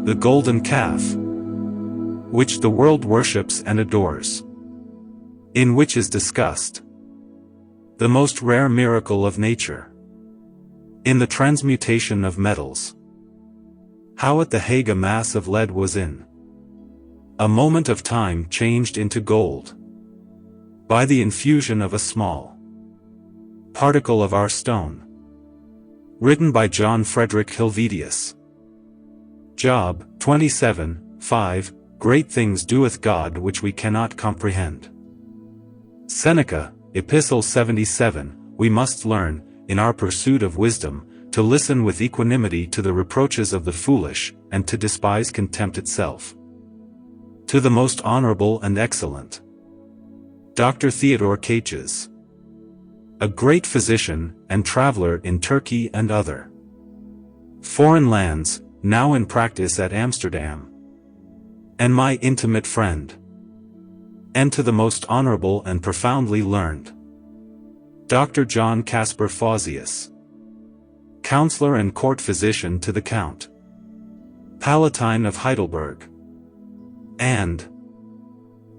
the golden calf, which the world worships and adores, in which is discussed the most rare miracle of nature, in the transmutation of metals. How at the Hague a mass of lead was in a moment of time changed into gold, by the infusion of a small particle of our stone. Written by John Frederick Helvetius. Job 27:5. Great things doeth God which we cannot comprehend. Seneca, Epistle 77. We must learn, in our pursuit of wisdom, to listen with equanimity to the reproaches of the foolish, and to despise contempt itself. To the most honorable and excellent Dr. Theodore Caches, a great physician and traveler in Turkey and other foreign lands, now in practice at Amsterdam, and my intimate friend, and to the most honorable and profoundly learned Dr. John Caspar Fausius, counselor and court physician to the Count Palatine of Heidelberg, and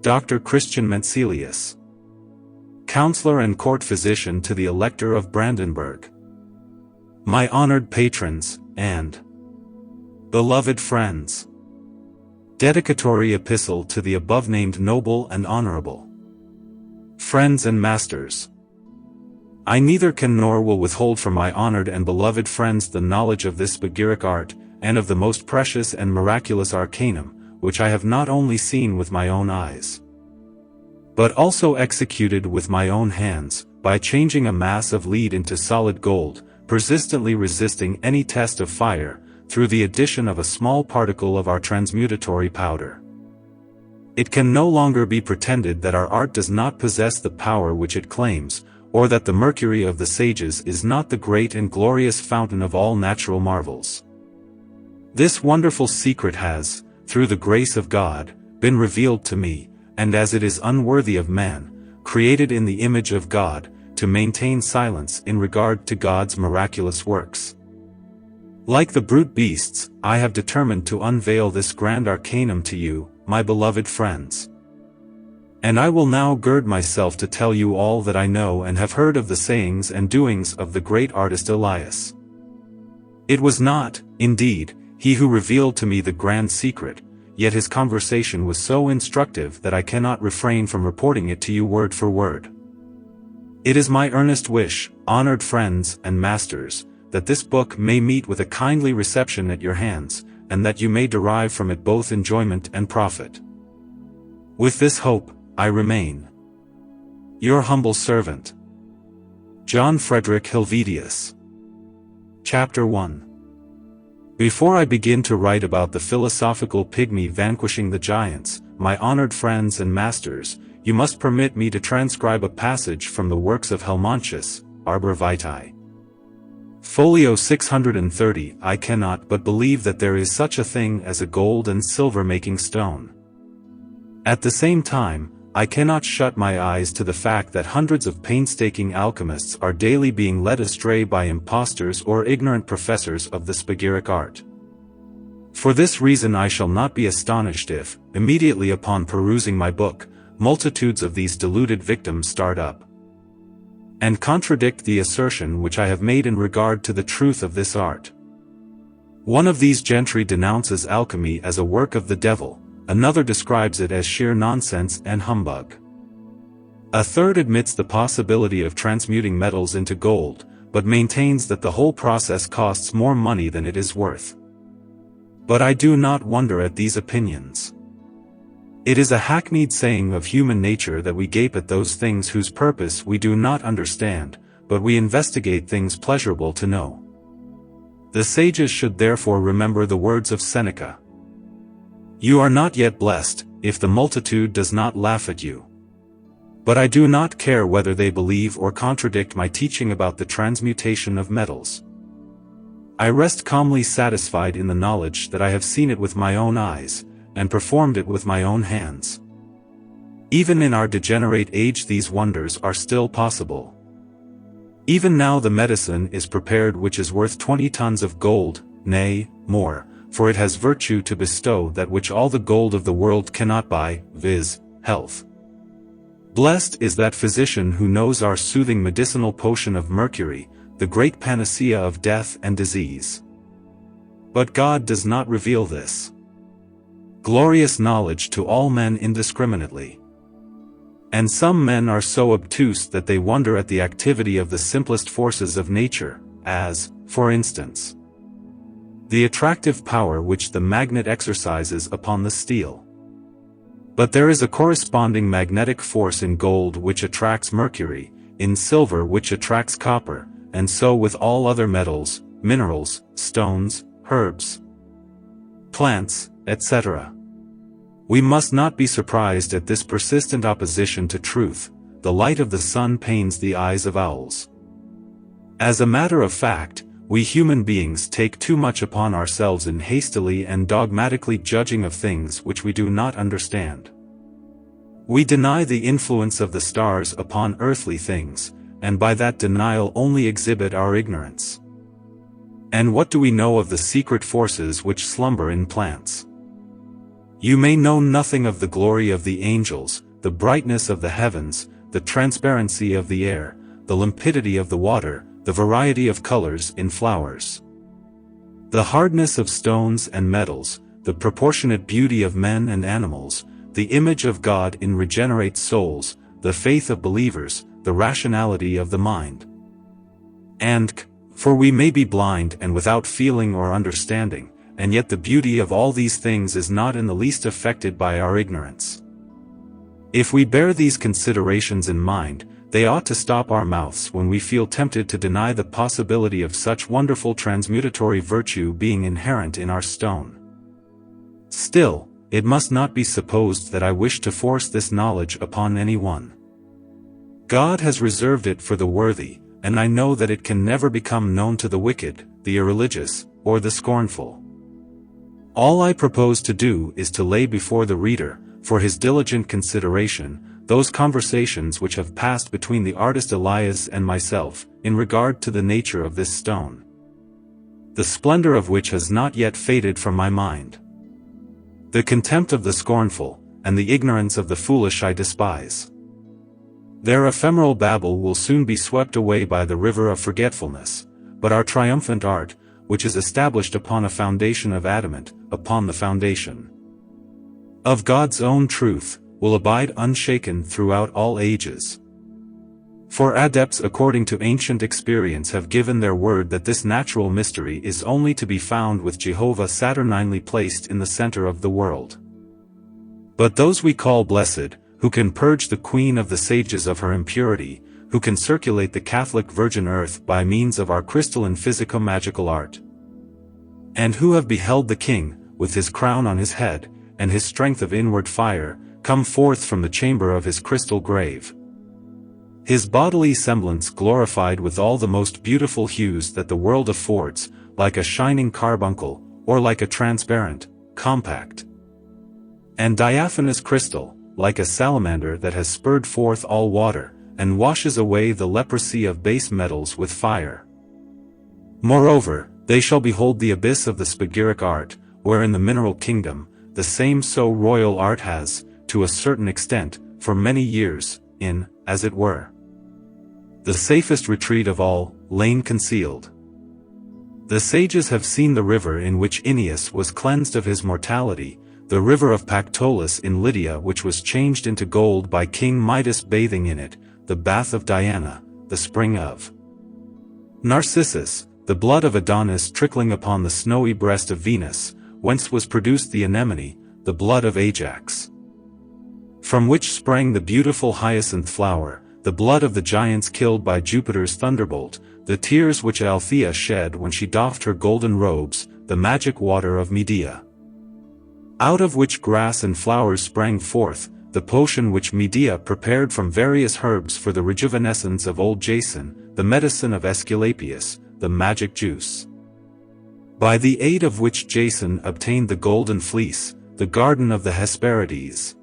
Dr. Christian Metzelius, counselor and court physician to the Elector of Brandenburg, my honored patrons, and beloved friends. Dedicatory epistle to the above-named noble and honorable friends and masters. I neither can nor will withhold from my honored and beloved friends the knowledge of this spagyric art, and of the most precious and miraculous arcanum, which I have not only seen with my own eyes, but also executed with my own hands, by changing a mass of lead into solid gold, persistently resisting any test of fire, through the addition of a small particle of our transmutatory powder. It can no longer be pretended that our art does not possess the power which it claims, or that the mercury of the sages is not the great and glorious fountain of all natural marvels. This wonderful secret has, through the grace of God, been revealed to me, and as it is unworthy of man, created in the image of God, to maintain silence in regard to God's miraculous works. Like the brute beasts, I have determined to unveil this grand arcanum to you, my beloved friends. And I will now gird myself to tell you all that I know and have heard of the sayings and doings of the great artist Elias. It was not, indeed, he who revealed to me the grand secret, yet his conversation was so instructive that I cannot refrain from reporting it to you word for word. It is my earnest wish, honored friends and masters, that this book may meet with a kindly reception at your hands, and that you may derive from it both enjoyment and profit. With this hope, I remain your humble servant, John Frederick Helvetius. Chapter 1. Before I begin to write about the philosophical pygmy vanquishing the giants, my honored friends and masters, you must permit me to transcribe a passage from the works of Helvetius, Arbor Vitae. Folio 630. I cannot but believe that there is such a thing as a gold and silver making stone. At the same time, I cannot shut my eyes to the fact that hundreds of painstaking alchemists are daily being led astray by impostors or ignorant professors of the spagyric art. For this reason I shall not be astonished if, immediately upon perusing my book, multitudes of these deluded victims start up and contradict the assertion which I have made in regard to the truth of this art. One of these gentry denounces alchemy as a work of the devil, another describes it as sheer nonsense and humbug. A third admits the possibility of transmuting metals into gold, but maintains that the whole process costs more money than it is worth. But I do not wonder at these opinions. It is a hackneyed saying of human nature that we gape at those things whose purpose we do not understand, but we investigate things pleasurable to know. The sages should therefore remember the words of Seneca. You are not yet blessed, if the multitude does not laugh at you. But I do not care whether they believe or contradict my teaching about the transmutation of metals. I rest calmly satisfied in the knowledge that I have seen it with my own eyes, and performed it with my own hands. Even in our degenerate age these wonders are still possible. Even now the medicine is prepared which is worth 20 tons of gold, nay, more, for it has virtue to bestow that which all the gold of the world cannot buy, viz., health. Blessed is that physician who knows our soothing medicinal potion of mercury, the great panacea of death and disease. But God does not reveal this glorious knowledge to all men indiscriminately. And some men are so obtuse that they wonder at the activity of the simplest forces of nature, as, for instance, the attractive power which the magnet exercises upon the steel. But there is a corresponding magnetic force in gold which attracts mercury, in silver which attracts copper, and so with all other metals, minerals, stones, herbs, plants, etc. We must not be surprised at this persistent opposition to truth. The light of the sun pains the eyes of owls. As a matter of fact, we human beings take too much upon ourselves in hastily and dogmatically judging of things which we do not understand. We deny the influence of the stars upon earthly things, and by that denial only exhibit our ignorance. And what do we know of the secret forces which slumber in plants? You may know nothing of the glory of the angels, the brightness of the heavens, the transparency of the air, the limpidity of the water, the variety of colors in flowers, the hardness of stones and metals, the proportionate beauty of men and animals, the image of God in regenerate souls, the faith of believers, the rationality of the mind. And, for we may be blind and without feeling or understanding, and yet the beauty of all these things is not in the least affected by our ignorance. If we bear these considerations in mind, they ought to stop our mouths when we feel tempted to deny the possibility of such wonderful transmutatory virtue being inherent in our stone. Still, it must not be supposed that I wish to force this knowledge upon any one. God has reserved it for the worthy, and I know that it can never become known to the wicked, the irreligious, or the scornful. All I propose to do is to lay before the reader, for his diligent consideration, those conversations which have passed between the artist Elias and myself, in regard to the nature of this stone, the splendor of which has not yet faded from my mind. The contempt of the scornful, and the ignorance of the foolish I despise. Their ephemeral babble will soon be swept away by the river of forgetfulness, but our triumphant art, which is established upon a foundation of adamant, upon the foundation of God's own truth, will abide unshaken throughout all ages. For adepts according to ancient experience have given their word that this natural mystery is only to be found with Jehovah saturninely placed in the center of the world. But those we call blessed, who can purge the queen of the sages of her impurity, who can circulate the Catholic virgin earth by means of our crystalline physico-magical art, and who have beheld the king, with his crown on his head, and his strength of inward fire, come forth from the chamber of his crystal grave, his bodily semblance glorified with all the most beautiful hues that the world affords, like a shining carbuncle, or like a transparent, compact, and diaphanous crystal, like a salamander that has spurred forth all water, and washes away the leprosy of base metals with fire. Moreover, they shall behold the abyss of the spagyric art, where in the mineral kingdom, the same so royal art has, to a certain extent, for many years, in, as it were, the safest retreat of all, lain concealed. The sages have seen the river in which Aeneas was cleansed of his mortality, the river of Pactolus in Lydia which was changed into gold by King Midas bathing in it, the bath of Diana, the spring of Narcissus, the blood of Adonis trickling upon the snowy breast of Venus, whence was produced the anemone, the blood of Ajax, from which sprang the beautiful hyacinth flower, the blood of the giants killed by Jupiter's thunderbolt, the tears which Althea shed when she doffed her golden robes, the magic water of Medea, out of which grass and flowers sprang forth, the potion which Medea prepared from various herbs for the rejuvenescence of old Jason, the medicine of Aesculapius, the magic juice, by the aid of which Jason obtained the golden fleece, the garden of the Hesperides,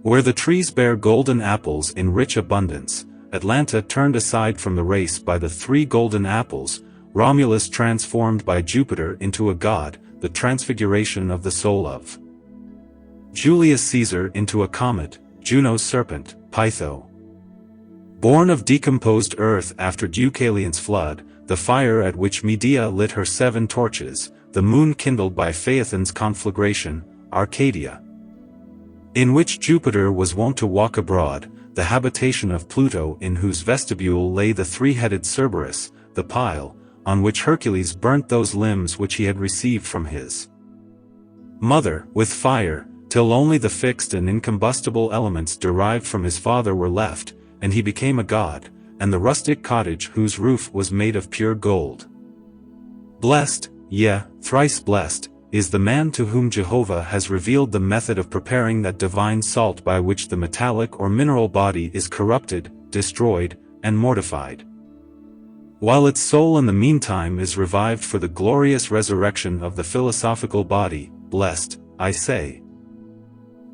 where the trees bear golden apples in rich abundance. Atlanta turned aside from the race by the 3 golden apples, Romulus transformed by Jupiter into a god, the transfiguration of the soul of Julius Caesar into a comet, Juno's serpent, Pytho. Born of decomposed earth after Deucalion's flood, the fire at which Medea lit her 7 torches, the moon kindled by Phaethon's conflagration, Arcadia. In which Jupiter was wont to walk abroad, the habitation of Pluto, in whose vestibule lay the 3-headed Cerberus, the pile, on which Hercules burnt those limbs which he had received from his mother, with fire, till only the fixed and incombustible elements derived from his father were left, and he became a god, and the rustic cottage whose roof was made of pure gold. Blessed, yea, thrice blessed, is the man to whom Jehovah has revealed the method of preparing that divine salt by which the metallic or mineral body is corrupted, destroyed, and mortified, while its soul in the meantime is revived for the glorious resurrection of the philosophical body. Blessed, I say,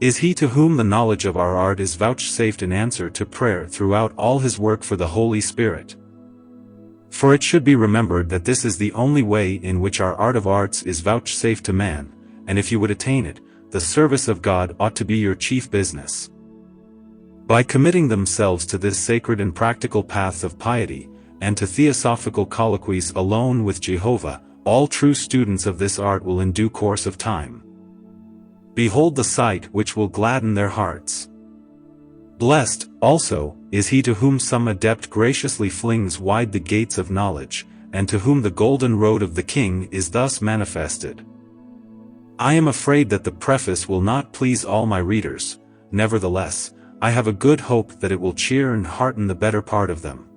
is he to whom the knowledge of our art is vouchsafed in answer to prayer throughout all his work for the Holy Spirit. For it should be remembered that this is the only way in which our art of arts is vouchsafed to man, and if you would attain it, the service of God ought to be your chief business. By committing themselves to this sacred and practical path of piety, and to theosophical colloquies alone with Jehovah, all true students of this art will in due course of time behold the sight which will gladden their hearts. Blessed, also, is he to whom some adept graciously flings wide the gates of knowledge, and to whom the golden road of the king is thus manifested. I am afraid that the preface will not please all my readers, nevertheless, I have a good hope that it will cheer and hearten the better part of them.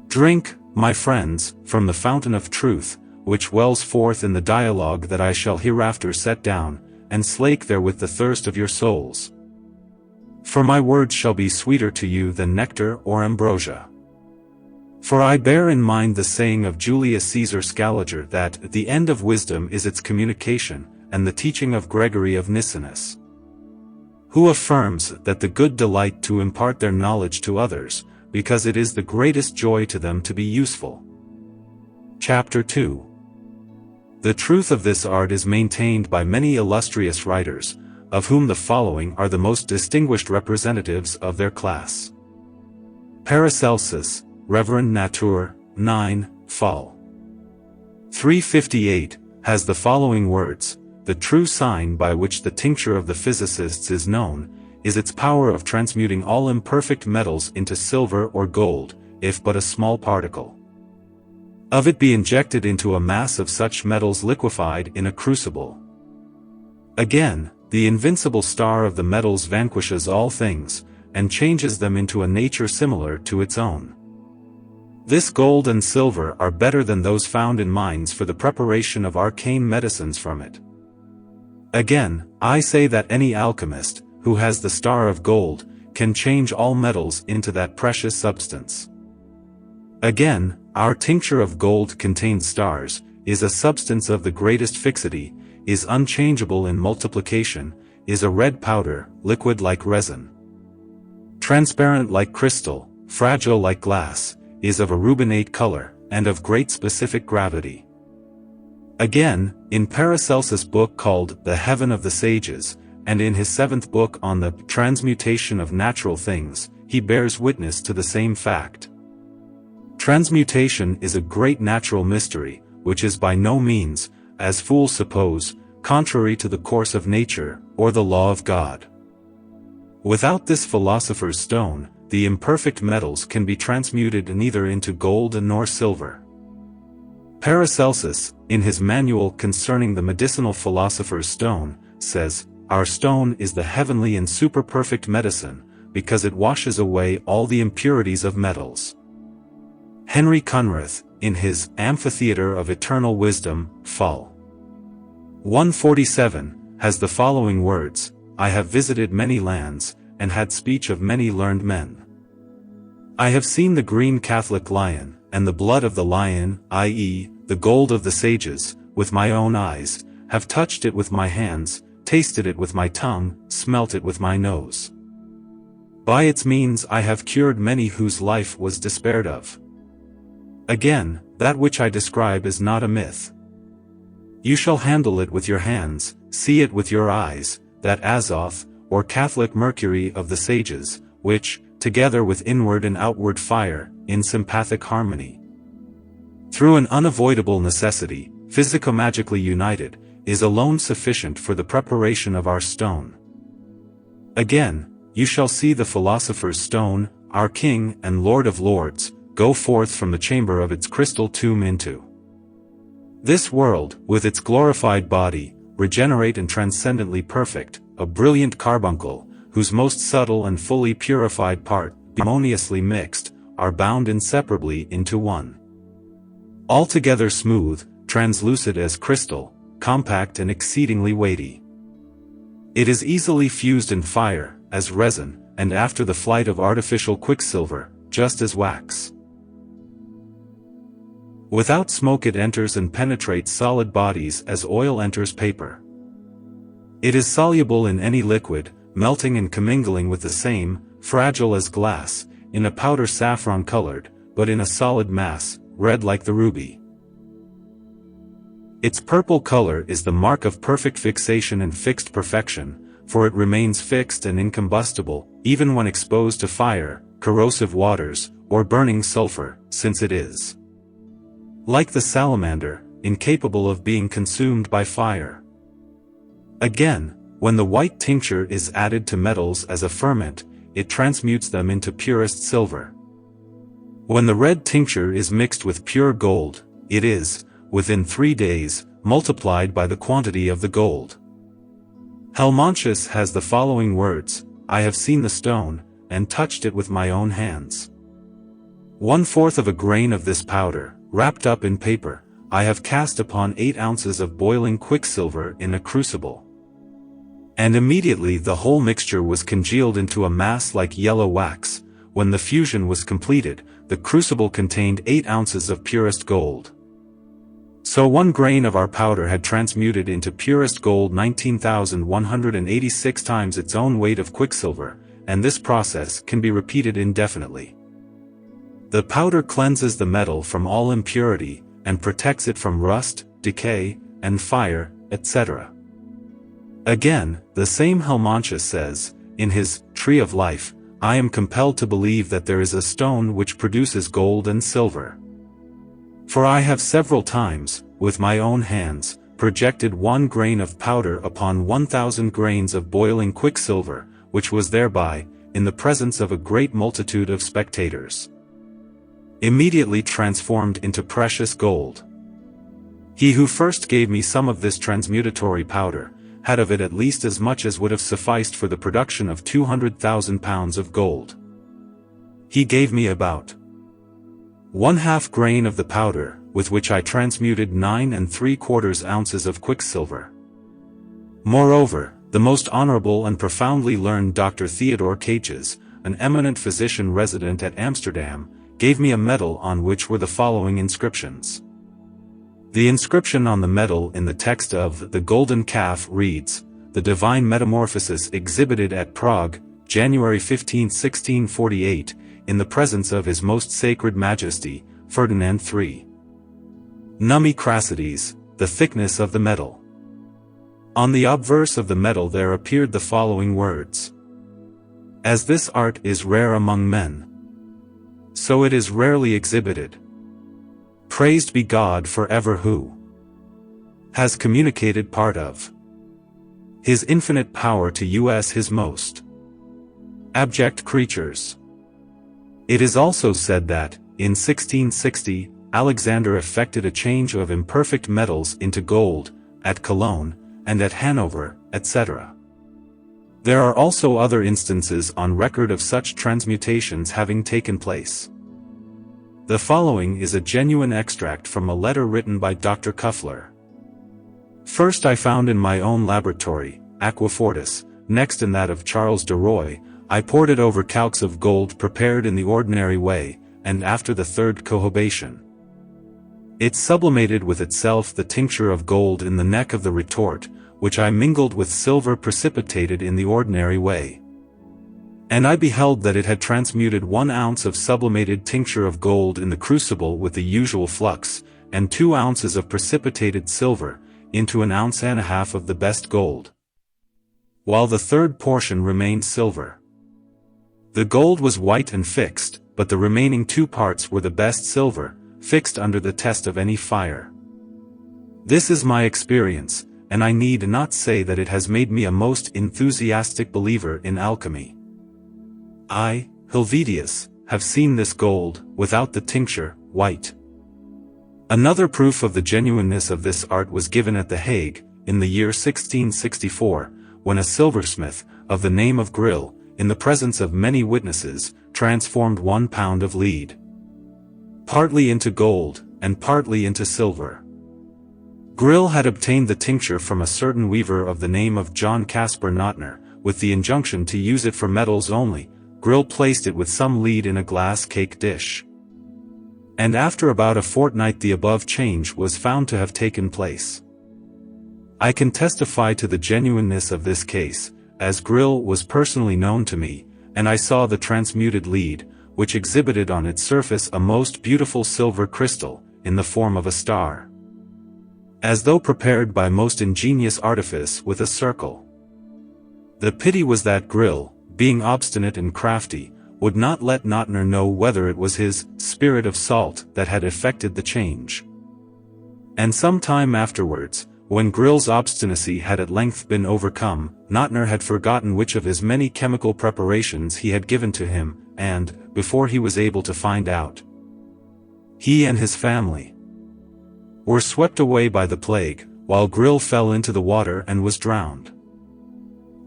Drink, my friends, from the fountain of truth, which wells forth in the dialogue that I shall hereafter set down, and slake therewith the thirst of your souls. For my words shall be sweeter to you than nectar or ambrosia. For I bear in mind the saying of Julius Caesar Scaliger that the end of wisdom is its communication, and the teaching of Gregory of Nyssa, who affirms that the good delight to impart their knowledge to others, because it is the greatest joy to them to be useful. Chapter 2. The truth of this art is maintained by many illustrious writers, of whom the following are the most distinguished representatives of their class. Paracelsus, Reverend Natur. 9, Fol. 358, has the following words: the true sign by which the tincture of the physicists is known, is its power of transmuting all imperfect metals into silver or gold, if but a small particle of it be injected into a mass of such metals liquefied in a crucible. Again, the invincible star of the metals vanquishes all things, and changes them into a nature similar to its own. This gold and silver are better than those found in mines for the preparation of arcane medicines from it. Again, I say that any alchemist, who has the star of gold, can change all metals into that precious substance. Again, our tincture of gold contains stars, is a substance of the greatest fixity, is unchangeable in multiplication, is a red powder, liquid like resin, transparent like crystal, fragile like glass, is of a rubinate color, and of great specific gravity. Again, in Paracelsus' book called The Heaven of the Sages, and in his 7th book on the Transmutation of Natural Things, he bears witness to the same fact. Transmutation is a great natural mystery, which is by no means, as fools suppose, contrary to the course of nature, or the law of God. Without this philosopher's stone, the imperfect metals can be transmuted neither into gold nor silver. Paracelsus, in his manual concerning the medicinal philosopher's stone, says, "Our stone is the heavenly and superperfect medicine, because it washes away all the impurities of metals." Henry Cunrath, in his Amphitheatre of Eternal Wisdom, Fol. 147, has the following words: I have visited many lands, and had speech of many learned men. I have seen the green Catholic lion, and the blood of the lion, i.e., the gold of the sages, with my own eyes, have touched it with my hands, tasted it with my tongue, smelt it with my nose. By its means I have cured many whose life was despaired of. Again, that which I describe is not a myth. You shall handle it with your hands, see it with your eyes, that Azoth, or Catholic mercury of the sages, which, together with inward and outward fire, in sympathic harmony, through an unavoidable necessity, physico-magically united, is alone sufficient for the preparation of our stone. Again, you shall see the philosopher's stone, our King and Lord of Lords, go forth from the chamber of its crystal tomb into this world, with its glorified body, regenerate and transcendently perfect, a brilliant carbuncle, whose most subtle and fully purified part, harmoniously mixed, are bound inseparably into one. Altogether smooth, translucid as crystal, compact and exceedingly weighty. It is easily fused in fire, as resin, and after the flight of artificial quicksilver, just as wax. Without smoke it enters and penetrates solid bodies as oil enters paper. It is soluble in any liquid, melting and commingling with the same, fragile as glass, in a powder saffron-colored, but in a solid mass, red like the ruby. Its purple color is the mark of perfect fixation and fixed perfection, for it remains fixed and incombustible, even when exposed to fire, corrosive waters, or burning sulfur, since it is, like the salamander, incapable of being consumed by fire. Again, when the white tincture is added to metals as a ferment, it transmutes them into purest silver. When the red tincture is mixed with pure gold, it is, within 3 days, multiplied by the quantity of the gold. Helvetius has the following words: I have seen the stone, and touched it with my own hands. 1/4 of a grain of this powder, wrapped up in paper, I have cast upon 8 ounces of boiling quicksilver in a crucible. And immediately the whole mixture was congealed into a mass like yellow wax. When the fusion was completed, the crucible contained 8 ounces of purest gold. So 1 grain of our powder had transmuted into purest gold 19,186 times its own weight of quicksilver, and this process can be repeated indefinitely. The powder cleanses the metal from all impurity, and protects it from rust, decay, and fire, etc. Again, the same Helvetius says, in his Tree of Life, I am compelled to believe that there is a stone which produces gold and silver. For I have several times, with my own hands, projected 1 grain of powder upon 1,000 grains of boiling quicksilver, which was thereby, in the presence of a great multitude of spectators, immediately transformed into precious gold. He who first gave me some of this transmutatory powder, had of it at least as much as would have sufficed for the production of 200,000 pounds of gold. He gave me about 1/2 grain of the powder, with which I transmuted 9 3/4 ounces of quicksilver. Moreover, the most honorable and profoundly learned Dr. Theodore Cages, an eminent physician resident at Amsterdam, gave me a medal on which were the following inscriptions. The inscription on the medal in the text of the Golden Calf reads, The Divine Metamorphosis exhibited at Prague, January 15, 1648, in the presence of His Most Sacred Majesty, Ferdinand III. Nummi Crassides, the thickness of the medal. On the obverse of the medal there appeared the following words: As this art is rare among men, so it is rarely exhibited. Praised be God forever who has communicated part of His infinite power to us His most abject creatures. It is also said that, in 1660, Alexander effected a change of imperfect metals into gold, at Cologne, and at Hanover, etc. There are also other instances on record of such transmutations having taken place. The following is a genuine extract from a letter written by Dr. Kuffler. First I found in my own laboratory, aqua fortis, next in that of Charles de Roy, I poured it over calx of gold prepared in the ordinary way, and after the third cohobation, it sublimated with itself the tincture of gold in the neck of the retort, which I mingled with silver precipitated in the ordinary way. And I beheld that it had transmuted 1 ounce of sublimated tincture of gold in the crucible with the usual flux, and 2 ounces of precipitated silver, into 1.5 ounces of the best gold, while the third portion remained silver. The gold was white and fixed, but the remaining 2 parts were the best silver, fixed under the test of any fire. This is my experience, and I need not say that it has made me a most enthusiastic believer in alchemy. I, Helvetius, have seen this gold, without the tincture, white. Another proof of the genuineness of this art was given at The Hague, in the year 1664, when a silversmith, of the name of Grill, in the presence of many witnesses, transformed 1 pound of lead, partly into gold, and partly into silver. Grill had obtained the tincture from a certain weaver of the name of John Caspar Notner, with the injunction to use it for metals only. Grill placed it with some lead in a glass cake dish, and after about a fortnight the above change was found to have taken place. I can testify to the genuineness of this case, as Grill was personally known to me, and I saw the transmuted lead, which exhibited on its surface a most beautiful silver crystal, in the form of a star, as though prepared by most ingenious artifice with a circle. The pity was that Grill, being obstinate and crafty, would not let Notner know whether it was his spirit of salt that had effected the change. And some time afterwards, when Grill's obstinacy had at length been overcome, Notner had forgotten which of his many chemical preparations he had given to him, and, before he was able to find out, he and his family were swept away by the plague, while Grill fell into the water and was drowned.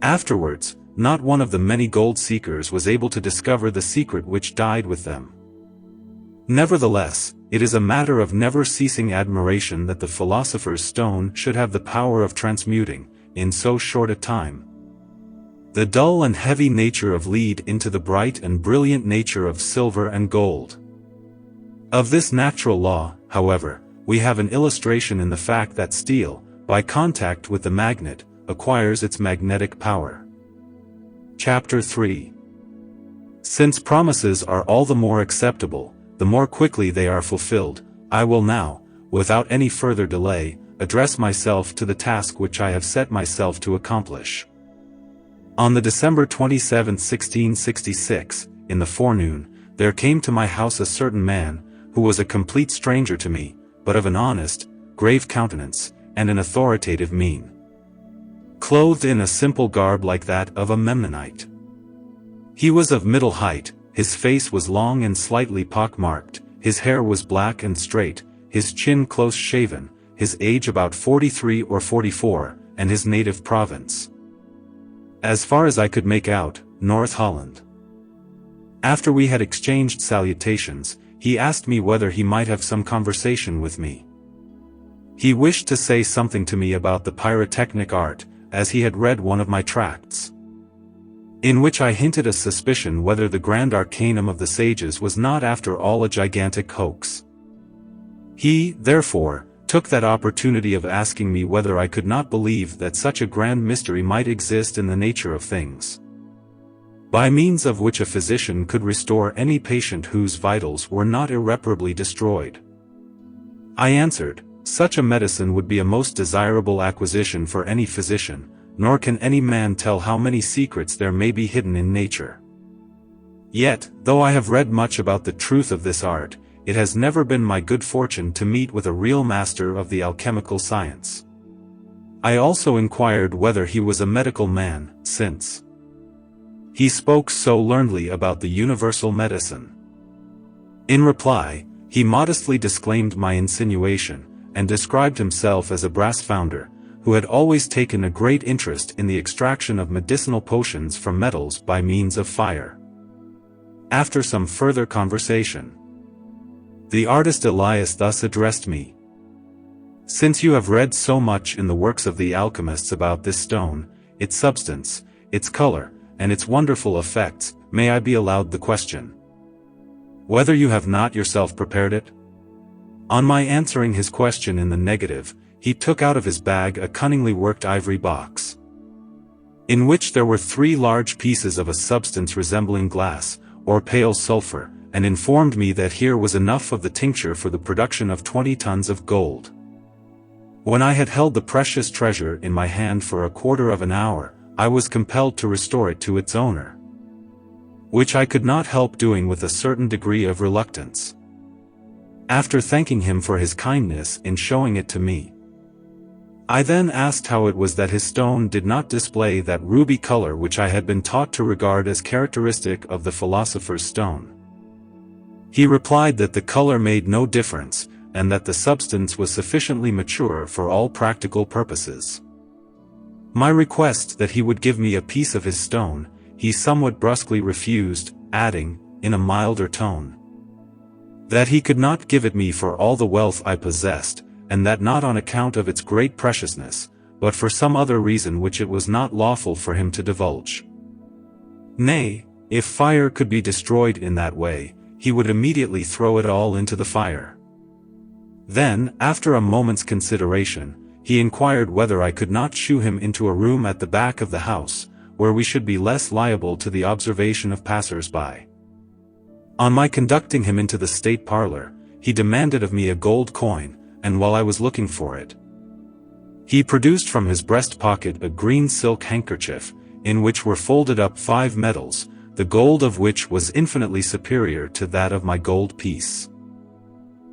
Afterwards, not one of the many gold seekers was able to discover the secret which died with them. Nevertheless, it is a matter of never-ceasing admiration that the philosopher's stone should have the power of transmuting, in so short a time, the dull and heavy nature of lead into the bright and brilliant nature of silver and gold. Of this natural law, however, we have an illustration in the fact that steel, by contact with the magnet, acquires its magnetic power. Chapter 3. Since promises are all the more acceptable, the more quickly they are fulfilled, I will now, without any further delay, address myself to the task which I have set myself to accomplish. On the December 27, 1666, in the forenoon, there came to my house a certain man, who was a complete stranger to me, but of an honest, grave countenance, and an authoritative mien, clothed in a simple garb like that of a Memnonite. He was of middle height, his face was long and slightly pock-marked, his hair was black and straight, his chin close-shaven, his age about 43 or 44, and his native province, as far as I could make out, North Holland. After we had exchanged salutations, he asked me whether he might have some conversation with me. He wished to say something to me about the pyrotechnic art, as he had read one of my tracts, in which I hinted a suspicion whether the grand arcanum of the sages was not after all a gigantic hoax. He, therefore, took that opportunity of asking me whether I could not believe that such a grand mystery might exist in the nature of things, by means of which a physician could restore any patient whose vitals were not irreparably destroyed. I answered, such a medicine would be a most desirable acquisition for any physician, nor can any man tell how many secrets there may be hidden in nature. Yet, though I have read much about the truth of this art, it has never been my good fortune to meet with a real master of the alchemical science. I also inquired whether he was a medical man, since he spoke so learnedly about the universal medicine. In reply, he modestly disclaimed my insinuation, and described himself as a brass founder, who had always taken a great interest in the extraction of medicinal potions from metals by means of fire. After some further conversation, the artist Elias thus addressed me: "Since you have read so much in the works of the alchemists about this stone, its substance, its color, and its wonderful effects, may I be allowed the question, whether you have not yourself prepared it?" On my answering his question in the negative, he took out of his bag a cunningly worked ivory box, in which there were 3 large pieces of a substance resembling glass, or pale sulfur, and informed me that here was enough of the tincture for the production of 20 tons of gold. When I had held the precious treasure in my hand for a quarter of an hour, I was compelled to restore it to its owner, which I could not help doing with a certain degree of reluctance. After thanking him for his kindness in showing it to me, I then asked how it was that his stone did not display that ruby color which I had been taught to regard as characteristic of the philosopher's stone. He replied that the color made no difference, and that the substance was sufficiently mature for all practical purposes. My request that he would give me a piece of his stone, he somewhat brusquely refused, adding, in a milder tone, that he could not give it me for all the wealth I possessed, and that not on account of its great preciousness, but for some other reason which it was not lawful for him to divulge. Nay, if fire could be destroyed in that way, he would immediately throw it all into the fire. Then, after a moment's consideration, he inquired whether I could not shoo him into a room at the back of the house, where we should be less liable to the observation of passers-by. On my conducting him into the state parlor, he demanded of me a gold coin, and while I was looking for it, he produced from his breast pocket a green silk handkerchief, in which were folded up 5 medals, the gold of which was infinitely superior to that of my gold piece.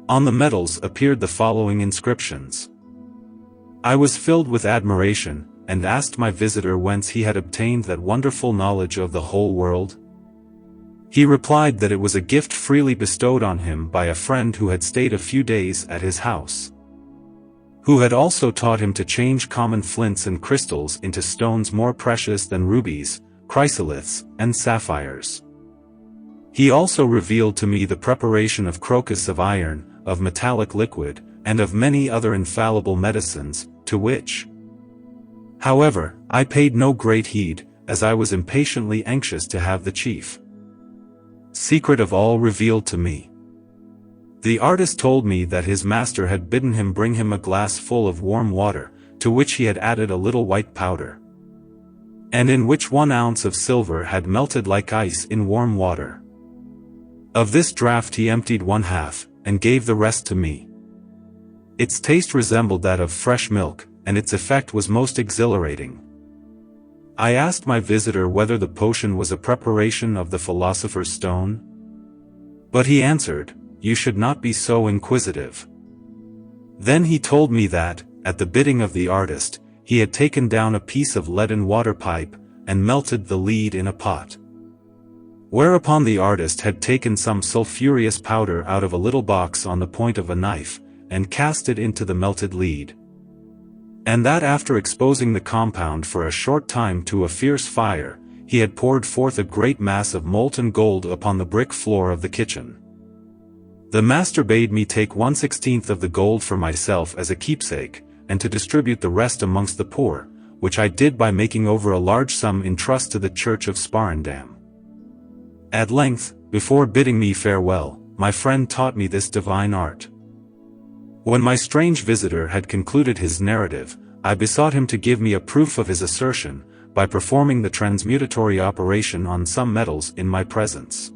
On the medals appeared the following inscriptions. I was filled with admiration, and asked my visitor whence he had obtained that wonderful knowledge of the whole world. He replied that it was a gift freely bestowed on him by a friend who had stayed a few days at his house, who had also taught him to change common flints and crystals into stones more precious than rubies, chrysolites, and sapphires. He also revealed to me the preparation of crocus of iron, of metallic liquid, and of many other infallible medicines, to which, however, I paid no great heed, as I was impatiently anxious to have the chief secret of all revealed to me. The artist told me that his master had bidden him bring him a glass full of warm water, to which he had added a little white powder, and in which 1 ounce of silver had melted like ice in warm water. Of this draught he emptied 1/2, and gave the rest to me. Its taste resembled that of fresh milk, and its effect was most exhilarating. I asked my visitor whether the potion was a preparation of the philosopher's stone, but he answered, "You should not be so inquisitive." Then he told me that, at the bidding of the artist, he had taken down a piece of leaden water pipe, and melted the lead in a pot. Whereupon the artist had taken some sulphurous powder out of a little box on the point of a knife, and cast it into the melted lead, and that after exposing the compound for a short time to a fierce fire, he had poured forth a great mass of molten gold upon the brick floor of the kitchen. The master bade me take 1/16 of the gold for myself as a keepsake, and to distribute the rest amongst the poor, which I did by making over a large sum in trust to the church of Sparendam. At length, before bidding me farewell, my friend taught me this divine art. When my strange visitor had concluded his narrative, I besought him to give me a proof of his assertion, by performing the transmutatory operation on some metals in my presence.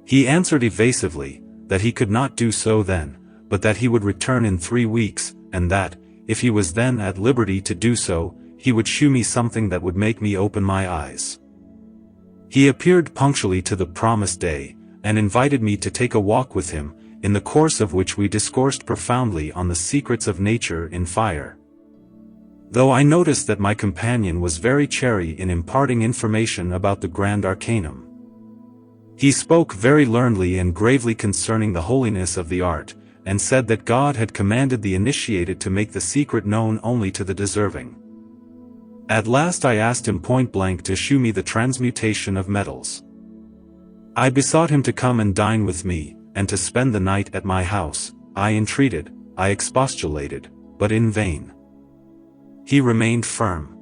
He answered evasively, that he could not do so then, but that he would return in 3 weeks, and that, if he was then at liberty to do so, he would shew me something that would make me open my eyes. He appeared punctually to the promised day, and invited me to take a walk with him, in the course of which we discoursed profoundly on the secrets of nature in fire. Though I noticed that my companion was very chary in imparting information about the grand arcanum, he spoke very learnedly and gravely concerning the holiness of the art, and said that God had commanded the initiated to make the secret known only to the deserving. At last I asked him point-blank to shew me the transmutation of metals. I besought him to come and dine with me, and to spend the night at my house. I entreated, I expostulated, but in vain. He remained firm.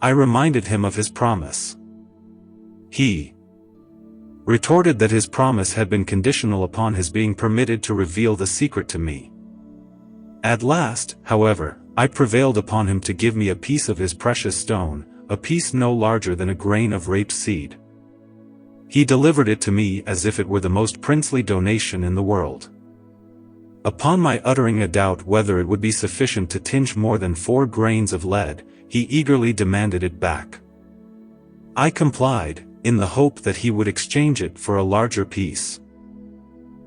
I reminded him of his promise. He retorted that his promise had been conditional upon his being permitted to reveal the secret to me. At last, however, I prevailed upon him to give me a piece of his precious stone, a piece no larger than a grain of rapeseed. He delivered it to me as if it were the most princely donation in the world. Upon my uttering a doubt whether it would be sufficient to tinge more than 4 grains of lead, he eagerly demanded it back. I complied, in the hope that he would exchange it for a larger piece.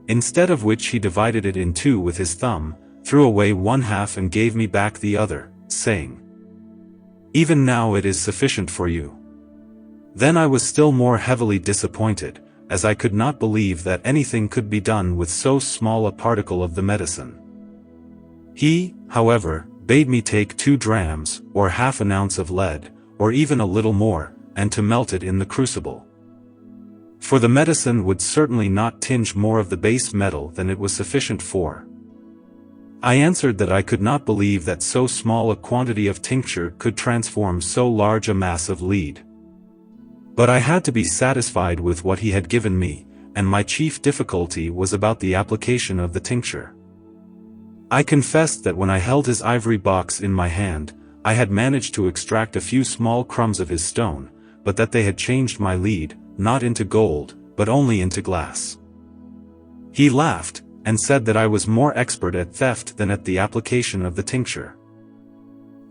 Instead of which he divided it in 2 with his thumb, threw away 1/2 and gave me back the other, saying, "Even now it is sufficient for you." Then I was still more heavily disappointed, as I could not believe that anything could be done with so small a particle of the medicine. He, however, bade me take 2 drams, or half an ounce of lead, or even a little more, and to melt it in the crucible. For the medicine would certainly not tinge more of the base metal than it was sufficient for. I answered that I could not believe that so small a quantity of tincture could transform so large a mass of lead. But I had to be satisfied with what he had given me, and my chief difficulty was about the application of the tincture. I confessed that when I held his ivory box in my hand, I had managed to extract a few small crumbs of his stone, but that they had changed my lead, not into gold, but only into glass. He laughed, and said that I was more expert at theft than at the application of the tincture.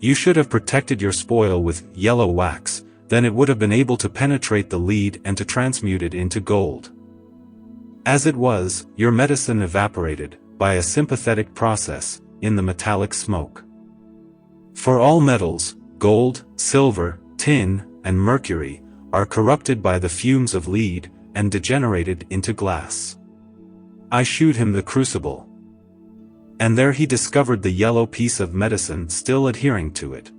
You should have protected your spoil with yellow wax, then it would have been able to penetrate the lead and to transmute it into gold. As it was, your medicine evaporated, by a sympathetic process, in the metallic smoke. For all metals, gold, silver, tin, and mercury, are corrupted by the fumes of lead, and degenerated into glass. I shewed him the crucible. And there he discovered the yellow piece of medicine still adhering to it.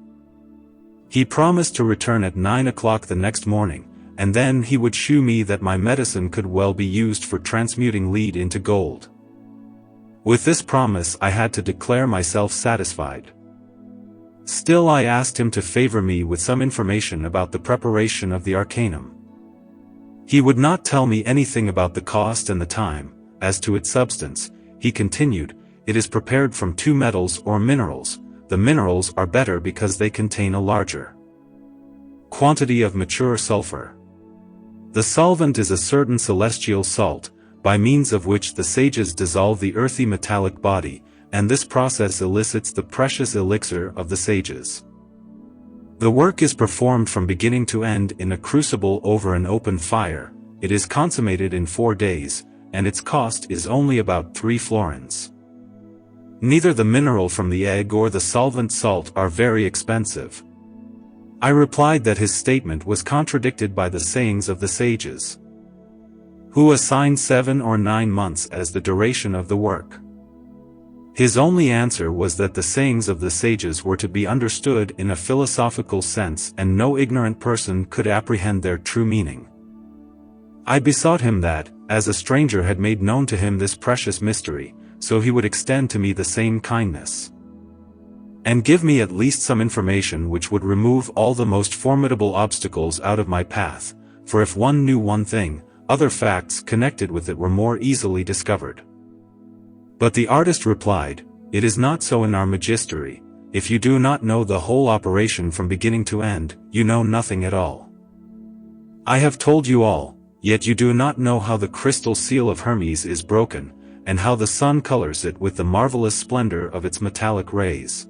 He promised to return at 9 o'clock the next morning, and then he would shew me that my medicine could well be used for transmuting lead into gold. With this promise I had to declare myself satisfied. Still I asked him to favor me with some information about the preparation of the arcanum. He would not tell me anything about the cost and the time. As to its substance, he continued, it is prepared from 2 metals or minerals. The minerals are better because they contain a larger quantity of mature sulfur. The solvent is a certain celestial salt, by means of which the sages dissolve the earthy metallic body, and this process elicits the precious elixir of the sages. The work is performed from beginning to end in a crucible over an open fire. It is consummated in 4 days, and its cost is only about 3 florins. Neither the mineral from the egg or the solvent salt are very expensive. I replied that his statement was contradicted by the sayings of the sages, who assigned 7 or 9 months as the duration of the work. His only answer was that the sayings of the sages were to be understood in a philosophical sense and no ignorant person could apprehend their true meaning. I besought him that, as a stranger had made known to him this precious mystery, so he would extend to me the same kindness, and give me at least some information which would remove all the most formidable obstacles out of my path, for if one knew one thing, other facts connected with it were more easily discovered. But the artist replied, "It is not so in our magistery. If you do not know the whole operation from beginning to end, you know nothing at all. I have told you all, yet you do not know how the crystal seal of Hermes is broken, and how the sun colors it with the marvelous splendor of its metallic rays.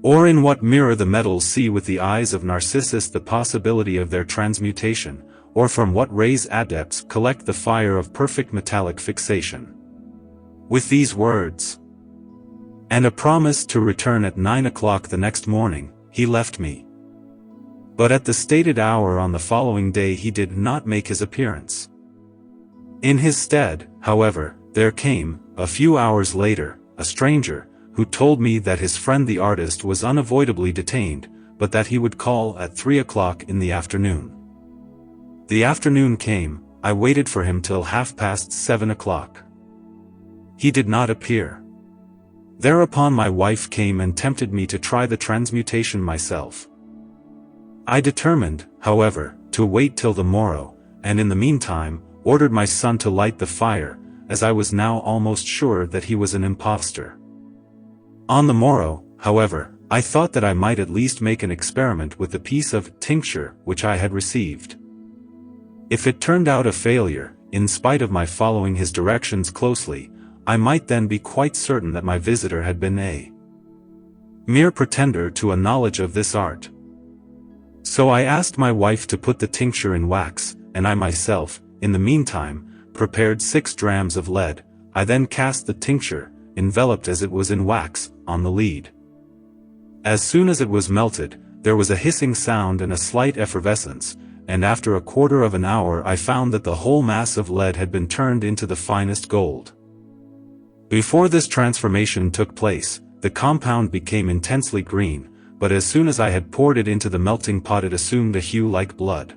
Or in what mirror the metals see with the eyes of Narcissus the possibility of their transmutation, or from what rays adepts collect the fire of perfect metallic fixation." With these words, and a promise to return at 9 o'clock the next morning, he left me. But at the stated hour on the following day he did not make his appearance. In his stead, however, there came, a few hours later, a stranger, who told me that his friend the artist was unavoidably detained, but that he would call at 3 o'clock in the afternoon. The afternoon came, I waited for him till 7:30 o'clock. He did not appear. Thereupon my wife came and tempted me to try the transmutation myself. I determined, however, to wait till the morrow, and in the meantime, ordered my son to light the fire, as I was now almost sure that he was an impostor. On the morrow, however, I thought that I might at least make an experiment with the piece of tincture which I had received. If it turned out a failure, in spite of my following his directions closely, I might then be quite certain that my visitor had been a mere pretender to a knowledge of this art. So I asked my wife to put the tincture in wax, and I myself, in the meantime, prepared 6 drams of lead. I then cast the tincture, enveloped as it was in wax, on the lead. As soon as it was melted, there was a hissing sound and a slight effervescence, and after a quarter of an hour I found that the whole mass of lead had been turned into the finest gold. Before this transformation took place, the compound became intensely green, but as soon as I had poured it into the melting pot it assumed a hue like blood.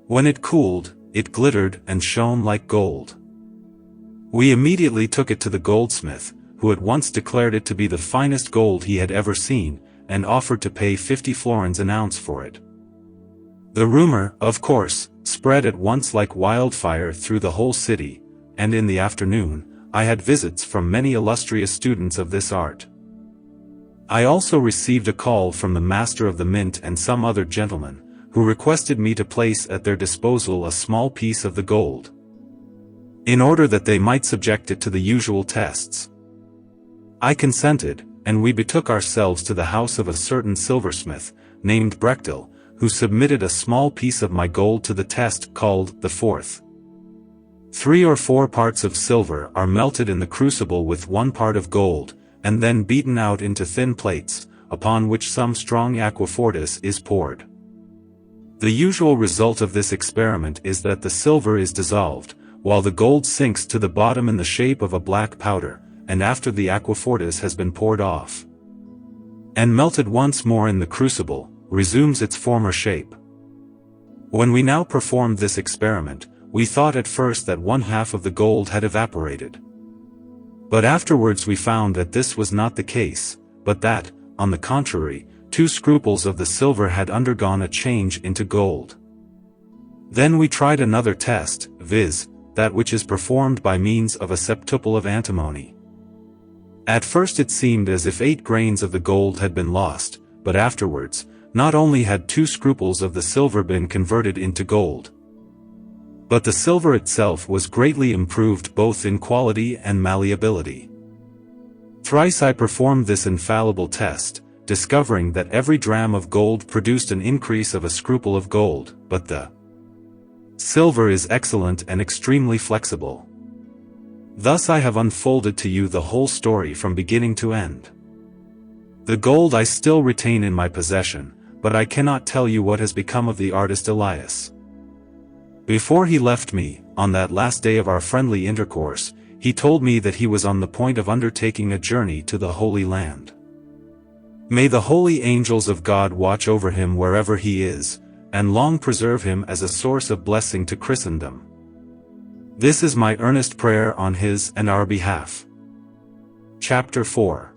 When it cooled, it glittered and shone like gold. We immediately took it to the goldsmith, who at once declared it to be the finest gold he had ever seen, and offered to pay 50 florins an ounce for it. The rumor, of course, spread at once like wildfire through the whole city, and in the afternoon, I had visits from many illustrious students of this art. I also received a call from the master of the mint and some other gentlemen, who requested me to place at their disposal a small piece of the gold, in order that they might subject it to the usual tests. I consented, and we betook ourselves to the house of a certain silversmith, named Brechtel, who submitted a small piece of my gold to the test called the fourth. 3 or 4 parts of silver are melted in the crucible with 1 part of gold, and then beaten out into thin plates, upon which some strong aquafortis is poured. The usual result of this experiment is that the silver is dissolved, while the gold sinks to the bottom in the shape of a black powder, and after the aquafortis has been poured off and melted once more in the crucible, resumes its former shape. When we now performed this experiment, we thought at first that 1/2 of the gold had evaporated. But afterwards we found that this was not the case, but that, on the contrary, 2 scruples of the silver had undergone a change into gold. Then we tried another test, viz., that which is performed by means of a septuple of antimony. At first it seemed as if 8 grains of the gold had been lost, but afterwards, not only had 2 scruples of the silver been converted into gold, but the silver itself was greatly improved both in quality and malleability. Thrice I performed this infallible test, discovering that every dram of gold produced an increase of a scruple of gold, but the silver is excellent and extremely flexible. Thus I have unfolded to you the whole story from beginning to end. The gold I still retain in my possession, but I cannot tell you what has become of the artist Elias. Before he left me, on that last day of our friendly intercourse, he told me that he was on the point of undertaking a journey to the Holy Land. May the holy angels of God watch over him wherever he is, and long preserve him as a source of blessing to Christendom. This is my earnest prayer on his and our behalf. Chapter 4.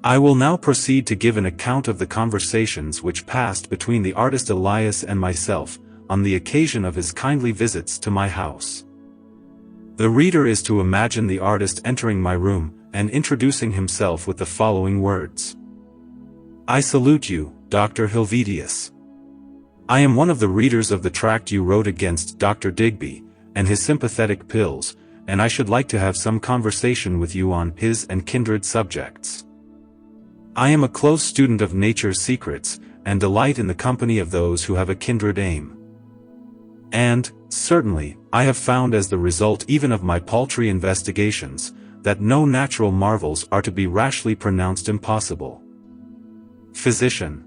I will now proceed to give an account of the conversations which passed between the artist Elias and myself, on the occasion of his kindly visits to my house. The reader is to imagine the artist entering my room, and introducing himself with the following words. I salute you, Dr. Helvetius. I am one of the readers of the tract you wrote against Dr. Digby, and his sympathetic pills, and I should like to have some conversation with you on his and kindred subjects. I am a close student of nature's secrets, and delight in the company of those who have a kindred aim. And, certainly, I have found as the result even of my paltry investigations, that no natural marvels are to be rashly pronounced impossible. Physician,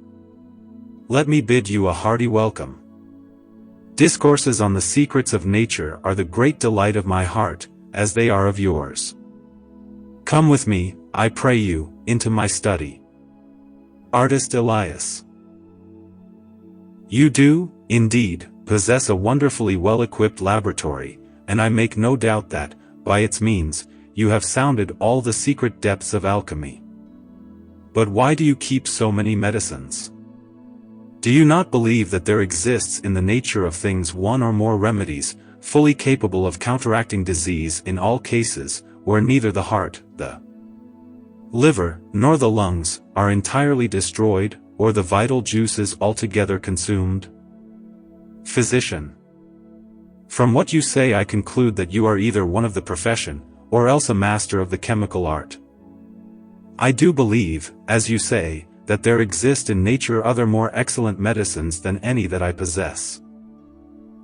let me bid you a hearty welcome. Discourses on the secrets of nature are the great delight of my heart, as they are of yours. Come with me, I pray you, into my study. Artist Elias. You do, indeed, possess a wonderfully well-equipped laboratory, and I make no doubt that, by its means, you have sounded all the secret depths of alchemy. But why do you keep so many medicines? Do you not believe that there exists in the nature of things one or more remedies, fully capable of counteracting disease in all cases, where neither the heart, the liver, nor the lungs, are entirely destroyed, or the vital juices altogether consumed? Physician. From what you say I conclude that you are either one of the profession, or else a master of the chemical art. I do believe, as you say, that there exist in nature other more excellent medicines than any that I possess.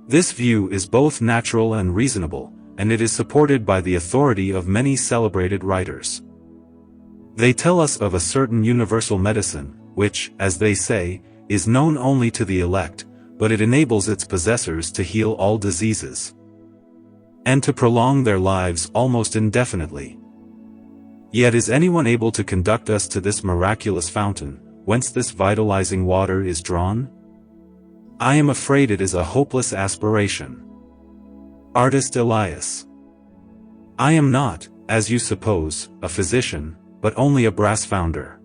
This view is both natural and reasonable, and it is supported by the authority of many celebrated writers. They tell us of a certain universal medicine, which, as they say, is known only to the elect, but it enables its possessors to heal all diseases, and to prolong their lives almost indefinitely. Yet is anyone able to conduct us to this miraculous fountain, whence this vitalizing water is drawn? I am afraid it is a hopeless aspiration. Artist Elias. I am not, as you suppose, a physician, but only a brass founder.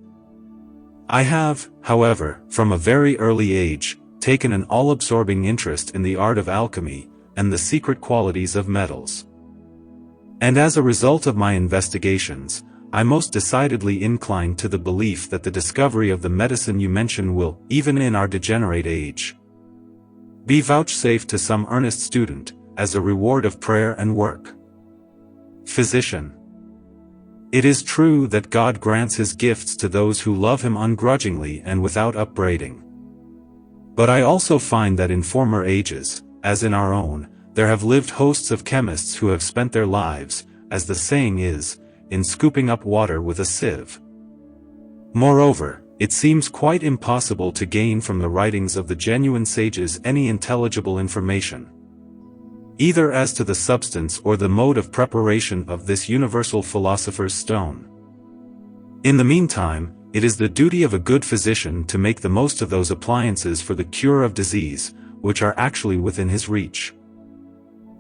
I have, however, from a very early age, taken an all-absorbing interest in the art of alchemy, and the secret qualities of metals. And as a result of my investigations, I most decidedly incline to the belief that the discovery of the medicine you mention will, even in our degenerate age, be vouchsafed to some earnest student, as a reward of prayer and work. Physician. It is true that God grants his gifts to those who love him ungrudgingly and without upbraiding. But I also find that in former ages, as in our own, there have lived hosts of chemists who have spent their lives, as the saying is, in scooping up water with a sieve. Moreover, it seems quite impossible to gain from the writings of the genuine sages any intelligible information, either as to the substance or the mode of preparation of this universal philosopher's stone. In the meantime, it is the duty of a good physician to make the most of those appliances for the cure of disease, which are actually within his reach.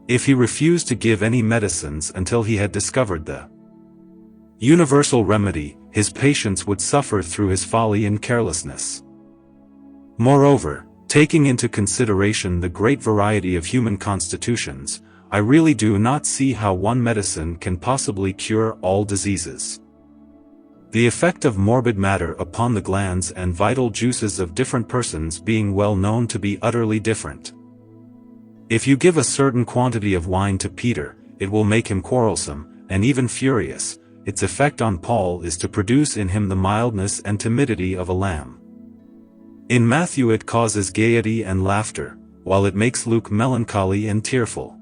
If he refused to give any medicines until he had discovered the universal remedy, his patients would suffer through his folly and carelessness. Moreover, taking into consideration the great variety of human constitutions, I really do not see how one medicine can possibly cure all diseases. The effect of morbid matter upon the glands and vital juices of different persons being well known to be utterly different. If you give a certain quantity of wine to Peter, it will make him quarrelsome, and even furious. Its effect on Paul is to produce in him the mildness and timidity of a lamb. In Matthew it causes gaiety and laughter, while it makes Luke melancholy and tearful.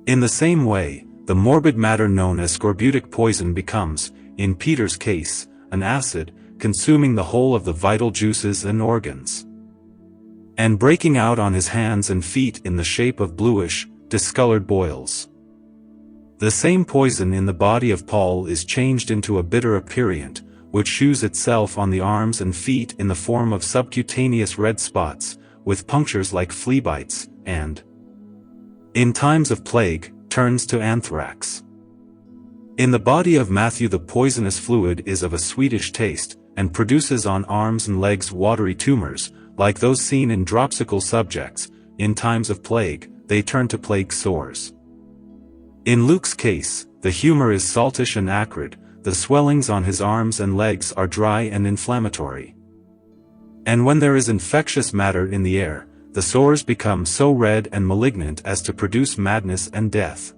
In the same way, the morbid matter known as scorbutic poison becomes, in Peter's case, an acid, consuming the whole of the vital juices and organs, and breaking out on his hands and feet in the shape of bluish, discolored boils. The same poison in the body of Paul is changed into a bitter aperient, which shews itself on the arms and feet in the form of subcutaneous red spots, with punctures like flea bites, and, in times of plague, turns to anthrax. In the body of Matthew the poisonous fluid is of a sweetish taste, and produces on arms and legs watery tumors, like those seen in dropsical subjects. In times of plague, they turn to plague sores. In Luke's case, the humor is saltish and acrid, the swellings on his arms and legs are dry and inflammatory. And when there is infectious matter in the air, the sores become so red and malignant as to produce madness and death.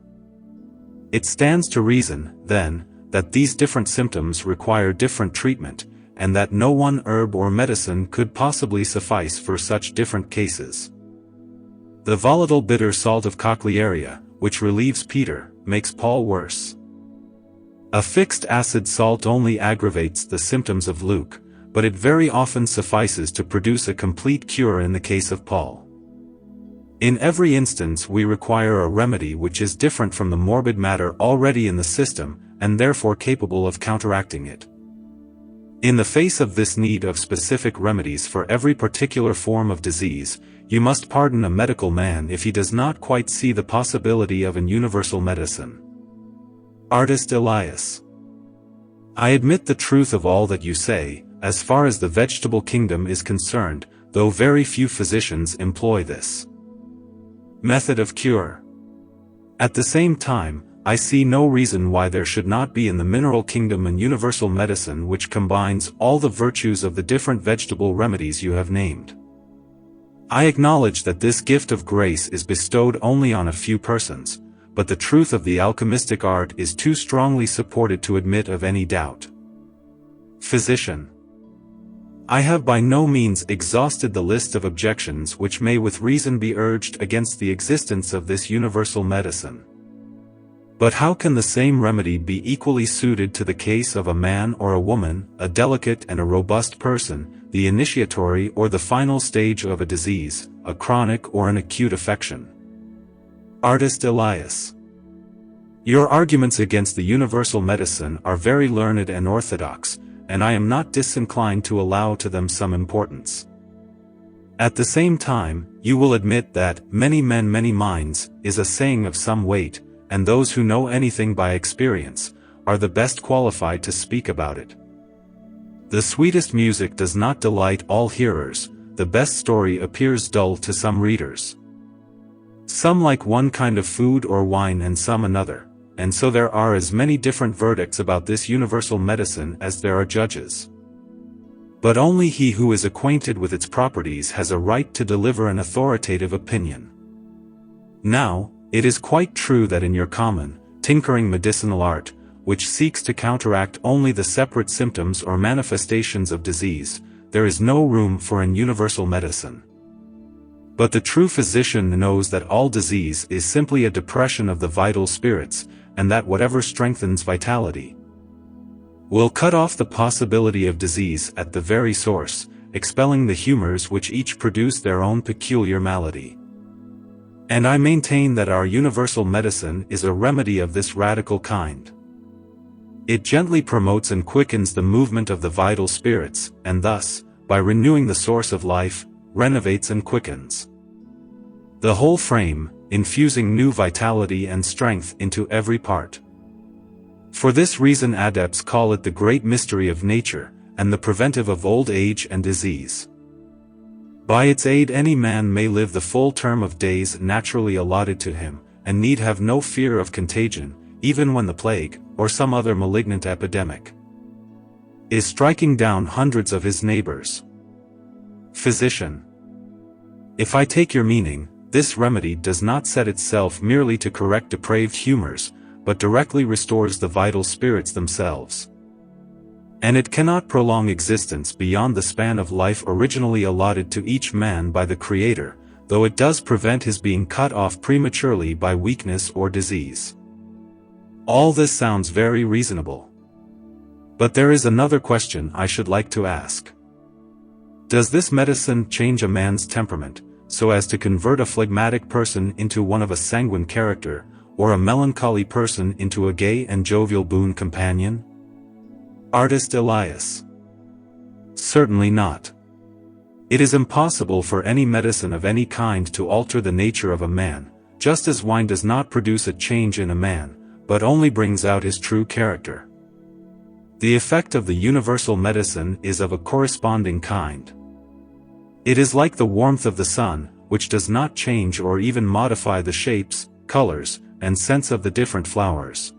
It stands to reason, then, that these different symptoms require different treatment, and that no one herb or medicine could possibly suffice for such different cases. The volatile bitter salt of Cochlearia, which relieves Peter, makes Paul worse. A fixed acid salt only aggravates the symptoms of Luke, but it very often suffices to produce a complete cure in the case of Paul. In every instance we require a remedy which is different from the morbid matter already in the system, and therefore capable of counteracting it. In the face of this need of specific remedies for every particular form of disease, you must pardon a medical man if he does not quite see the possibility of an universal medicine. Artist Elias. I admit the truth of all that you say, as far as the vegetable kingdom is concerned, though very few physicians employ this method of cure. At the same time, I see no reason why there should not be in the mineral kingdom an universal medicine which combines all the virtues of the different vegetable remedies you have named. I acknowledge that this gift of grace is bestowed only on a few persons, but the truth of the alchemistic art is too strongly supported to admit of any doubt. Physician. I have by no means exhausted the list of objections which may with reason be urged against the existence of this universal medicine. But how can the same remedy be equally suited to the case of a man or a woman, a delicate and a robust person, the initiatory or the final stage of a disease, a chronic or an acute affection? Artist Elias. Your arguments against the universal medicine are very learned and orthodox, and I am not disinclined to allow to them some importance. At the same time, you will admit that "many men, many minds" is a saying of some weight, and those who know anything by experience are the best qualified to speak about it. The sweetest music does not delight all hearers, the best story appears dull to some readers. Some like one kind of food or wine and some another, and so there are as many different verdicts about this universal medicine as there are judges. But only he who is acquainted with its properties has a right to deliver an authoritative opinion. Now, it is quite true that in your common, tinkering medicinal art, which seeks to counteract only the separate symptoms or manifestations of disease, there is no room for an universal medicine. But the true physician knows that all disease is simply a depression of the vital spirits, and that whatever strengthens vitality will cut off the possibility of disease at the very source, expelling the humors which each produce their own peculiar malady. And I maintain that our universal medicine is a remedy of this radical kind. It gently promotes and quickens the movement of the vital spirits, and thus, by renewing the source of life, renovates and quickens the whole frame, infusing new vitality and strength into every part. For this reason adepts call it the great mystery of nature, and the preventive of old age and disease. By its aid any man may live the full term of days naturally allotted to him, and need have no fear of contagion, even when the plague, or some other malignant epidemic, is striking down hundreds of his neighbors. Physician. If I take your meaning, this remedy does not set itself merely to correct depraved humors, but directly restores the vital spirits themselves. And it cannot prolong existence beyond the span of life originally allotted to each man by the Creator, though it does prevent his being cut off prematurely by weakness or disease. All this sounds very reasonable. But there is another question I should like to ask. Does this medicine change a man's temperament, so as to convert a phlegmatic person into one of a sanguine character, or a melancholy person into a gay and jovial boon companion? Artist Elias. Certainly not. It is impossible for any medicine of any kind to alter the nature of a man, just as wine does not produce a change in a man, but only brings out his true character. The effect of the universal medicine is of a corresponding kind. It is like the warmth of the sun, which does not change or even modify the shapes, colors, and scents of the different flowers,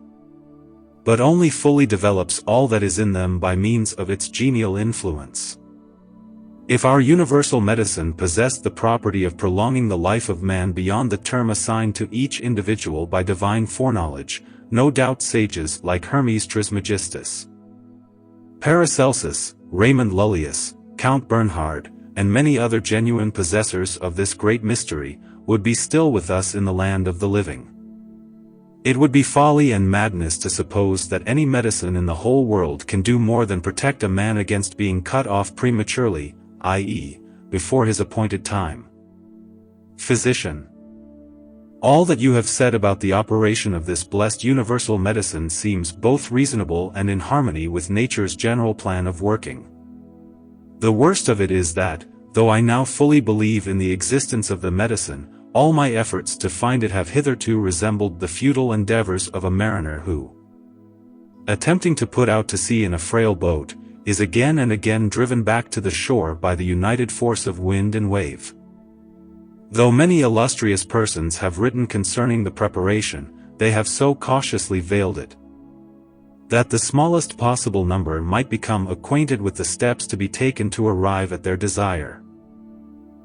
but only fully develops all that is in them by means of its genial influence. If our universal medicine possessed the property of prolonging the life of man beyond the term assigned to each individual by divine foreknowledge, no doubt sages like Hermes Trismegistus, Paracelsus, Raymond Lullius, Count Bernhard, and many other genuine possessors of this great mystery, would be still with us in the land of the living. It would be folly and madness to suppose that any medicine in the whole world can do more than protect a man against being cut off prematurely, i.e., before his appointed time. Physician. All that you have said about the operation of this blessed universal medicine seems both reasonable and in harmony with nature's general plan of working. The worst of it is that, though I now fully believe in the existence of the medicine, all my efforts to find it have hitherto resembled the futile endeavors of a mariner who, attempting to put out to sea in a frail boat, is again and again driven back to the shore by the united force of wind and wave. Though many illustrious persons have written concerning the preparation, they have so cautiously veiled it that the smallest possible number might become acquainted with the steps to be taken to arrive at their desire.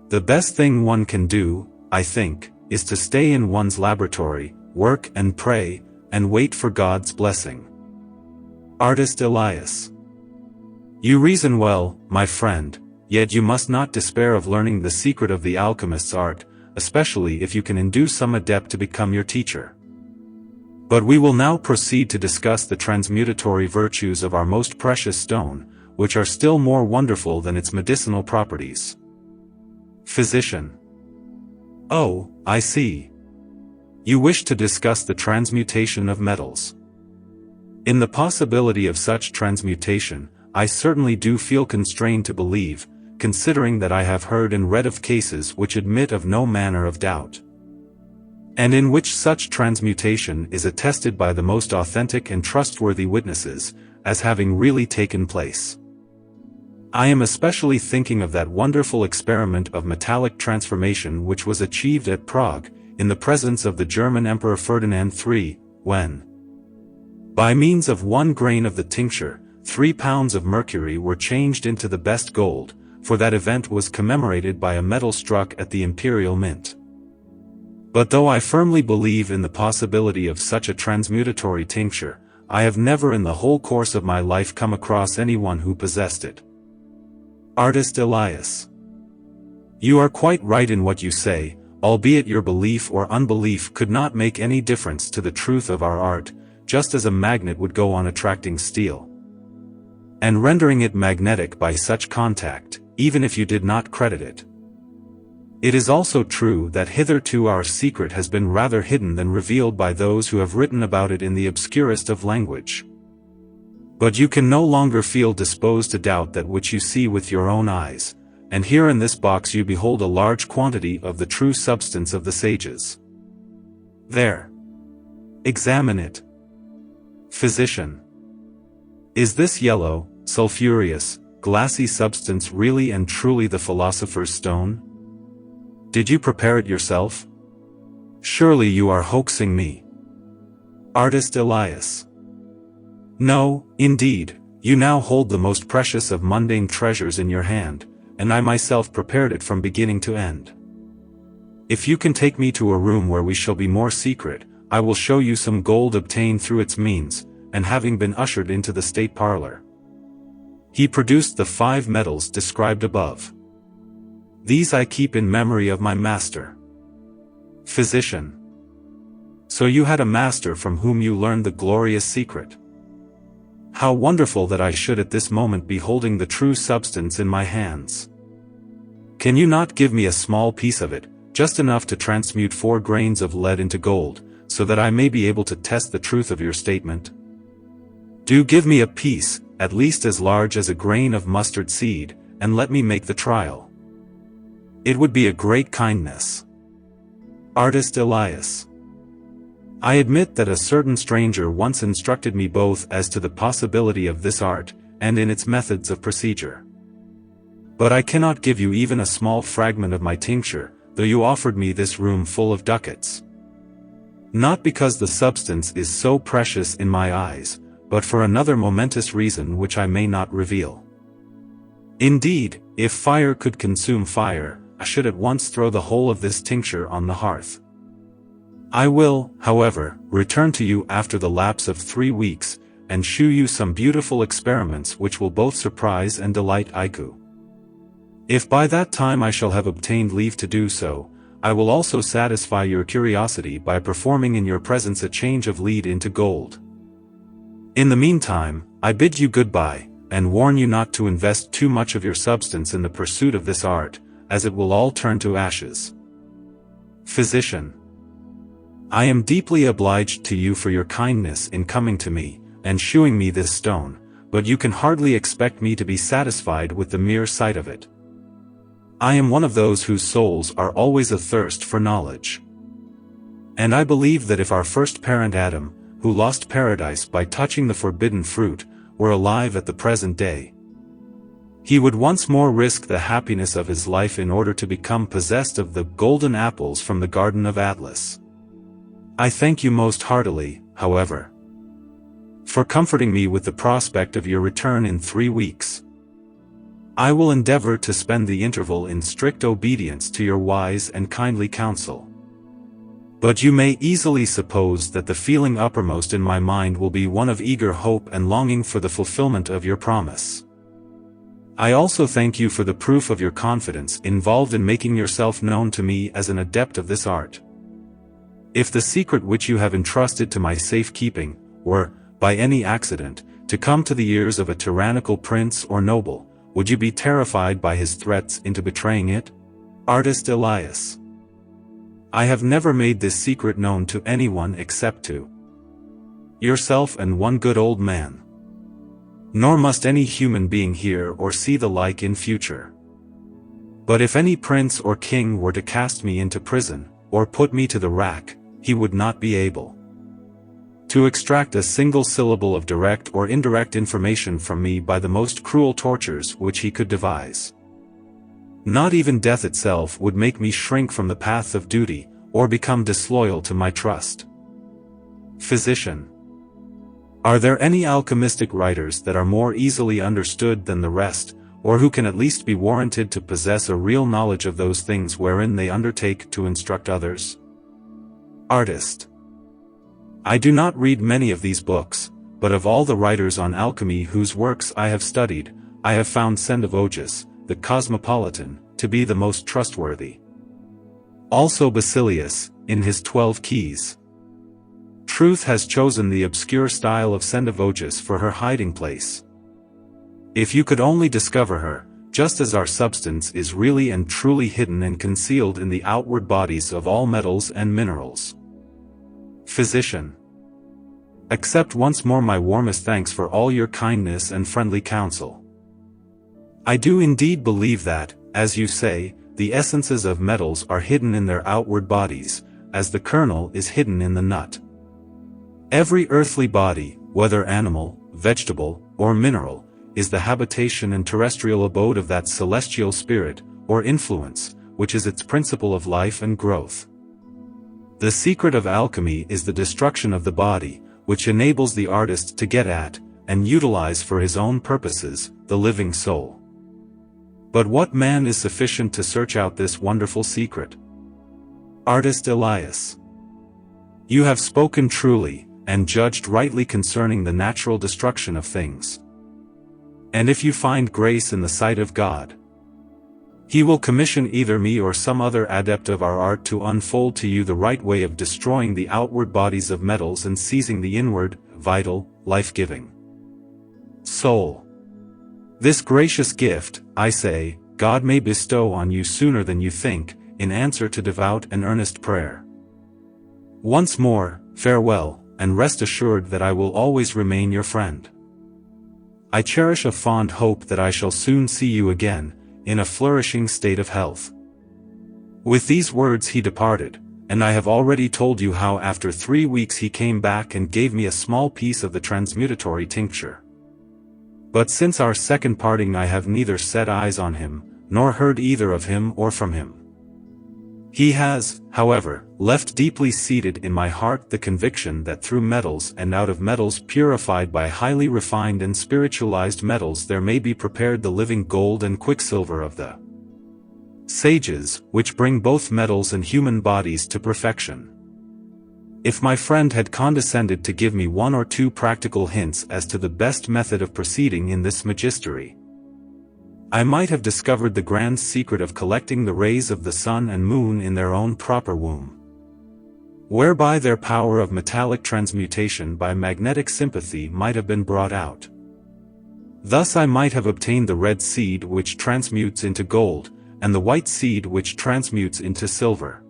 The best thing one can do, I think, is to stay in one's laboratory, work and pray, and wait for God's blessing. Artist Elias. You reason well, my friend, yet you must not despair of learning the secret of the alchemist's art, especially if you can induce some adept to become your teacher. But we will now proceed to discuss the transmutatory virtues of our most precious stone, which are still more wonderful than its medicinal properties. Physician. Oh, I see. You wish to discuss the transmutation of metals. In the possibility of such transmutation, I certainly do feel constrained to believe, considering that I have heard and read of cases which admit of no manner of doubt, and in which such transmutation is attested by the most authentic and trustworthy witnesses, as having really taken place. I am especially thinking of that wonderful experiment of metallic transformation which was achieved at Prague, in the presence of the German Emperor Ferdinand III, when, by means of 1 grain of the tincture, 3 pounds of mercury were changed into the best gold, for that event was commemorated by a medal struck at the imperial mint. But though I firmly believe in the possibility of such a transmutatory tincture, I have never in the whole course of my life come across anyone who possessed it. Artist Elias. You are quite right in what you say, albeit your belief or unbelief could not make any difference to the truth of our art, just as a magnet would go on attracting steel, and rendering it magnetic by such contact, even if you did not credit it. It is also true that hitherto our secret has been rather hidden than revealed by those who have written about it in the obscurest of language. But you can no longer feel disposed to doubt that which you see with your own eyes, and here in this box you behold a large quantity of the true substance of the sages. There. Examine it. Physician. Is this yellow, sulphureous, glassy substance really and truly the philosopher's stone? Did you prepare it yourself? Surely you are hoaxing me. Artist Elias. No, indeed, you now hold the most precious of mundane treasures in your hand, and I myself prepared it from beginning to end. If you can take me to a room where we shall be more secret, I will show you some gold obtained through its means, and having been ushered into the state parlor, he produced the 5 metals described above. These I keep in memory of my master. Physician. So you had a master from whom you learned the glorious secret. How wonderful that I should at this moment be holding the true substance in my hands. Can you not give me a small piece of it, just enough to transmute 4 grains of lead into gold, so that I may be able to test the truth of your statement? Do give me a piece, at least as large as a grain of mustard seed, and let me make the trial. It would be a great kindness. Artist Elias. I admit that a certain stranger once instructed me both as to the possibility of this art, and in its methods of procedure. But I cannot give you even a small fragment of my tincture, though you offered me this room full of ducats. Not because the substance is so precious in my eyes, but for another momentous reason which I may not reveal. Indeed, if fire could consume fire, I should at once throw the whole of this tincture on the hearth. I will, however, return to you after the lapse of 3 weeks, and shew you some beautiful experiments which will both surprise and delight Iku. If by that time I shall have obtained leave to do so, I will also satisfy your curiosity by performing in your presence a change of lead into gold. In the meantime, I bid you goodbye, and warn you not to invest too much of your substance in the pursuit of this art, as it will all turn to ashes. Physician. I am deeply obliged to you for your kindness in coming to me, and shewing me this stone, but you can hardly expect me to be satisfied with the mere sight of it. I am one of those whose souls are always athirst for knowledge. And I believe that if our first parent Adam, who lost paradise by touching the forbidden fruit, were alive at the present day, he would once more risk the happiness of his life in order to become possessed of the golden apples from the Garden of Atlas. I thank you most heartily, however, for comforting me with the prospect of your return in 3 weeks. I will endeavor to spend the interval in strict obedience to your wise and kindly counsel. But you may easily suppose that the feeling uppermost in my mind will be one of eager hope and longing for the fulfillment of your promise. I also thank you for the proof of your confidence involved in making yourself known to me as an adept of this art. If the secret which you have entrusted to my safekeeping were, by any accident, to come to the ears of a tyrannical prince or noble, would you be terrified by his threats into betraying it? Artist Elias. I have never made this secret known to anyone except to yourself and one good old man. Nor must any human being hear or see the like in future. But if any prince or king were to cast me into prison, or put me to the rack, he would not be able to extract a single syllable of direct or indirect information from me by the most cruel tortures which he could devise. Not even death itself would make me shrink from the path of duty, or become disloyal to my trust. Physician. Are there any alchemistic writers that are more easily understood than the rest, or who can at least be warranted to possess a real knowledge of those things wherein they undertake to instruct others? Artist. I do not read many of these books, but of all the writers on alchemy whose works I have studied, I have found Sendivogius, the Cosmopolitan, to be the most trustworthy. Also Basilius, in his 12 Keys. Truth has chosen the obscure style of Sendivogius for her hiding place. If you could only discover her, just as our substance is really and truly hidden and concealed in the outward bodies of all metals and minerals. Physician. Accept once more my warmest thanks for all your kindness and friendly counsel. I do indeed believe that, as you say, the essences of metals are hidden in their outward bodies, as the kernel is hidden in the nut. Every earthly body, whether animal, vegetable, or mineral, is the habitation and terrestrial abode of that celestial spirit, or influence, which is its principle of life and growth. The secret of alchemy is the destruction of the body, which enables the artist to get at, and utilize for his own purposes, the living soul. But what man is sufficient to search out this wonderful secret? Artist Elias. You have spoken truly, and judged rightly concerning the natural destruction of things. And if you find grace in the sight of God, He will commission either me or some other adept of our art to unfold to you the right way of destroying the outward bodies of metals and seizing the inward, vital, life-giving soul. This gracious gift, I say, God may bestow on you sooner than you think, in answer to devout and earnest prayer. Once more, farewell, and rest assured that I will always remain your friend. I cherish a fond hope that I shall soon see you again, in a flourishing state of health. With these words he departed, and I have already told you how after 3 weeks he came back and gave me a small piece of the transmutatory tincture. But since our second parting I have neither set eyes on him, nor heard either of him or from him. He has, however, left deeply seated in my heart the conviction that through metals and out of metals purified by highly refined and spiritualized metals there may be prepared the living gold and quicksilver of the sages, which bring both metals and human bodies to perfection. If my friend had condescended to give me 1 or 2 practical hints as to the best method of proceeding in this magistery, I might have discovered the grand secret of collecting the rays of the sun and moon in their own proper womb, whereby their power of metallic transmutation by magnetic sympathy might have been brought out. Thus I might have obtained the red seed which transmutes into gold, and the white seed which transmutes into silver.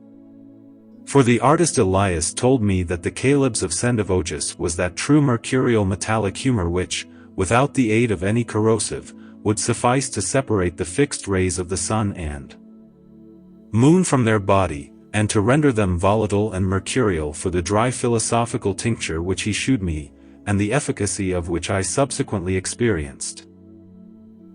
For the artist Elias told me that the calyx of Sendivogius was that true mercurial metallic humor which, without the aid of any corrosive, would suffice to separate the fixed rays of the sun and moon from their body, and to render them volatile and mercurial for the dry philosophical tincture which he shewed me, and the efficacy of which I subsequently experienced.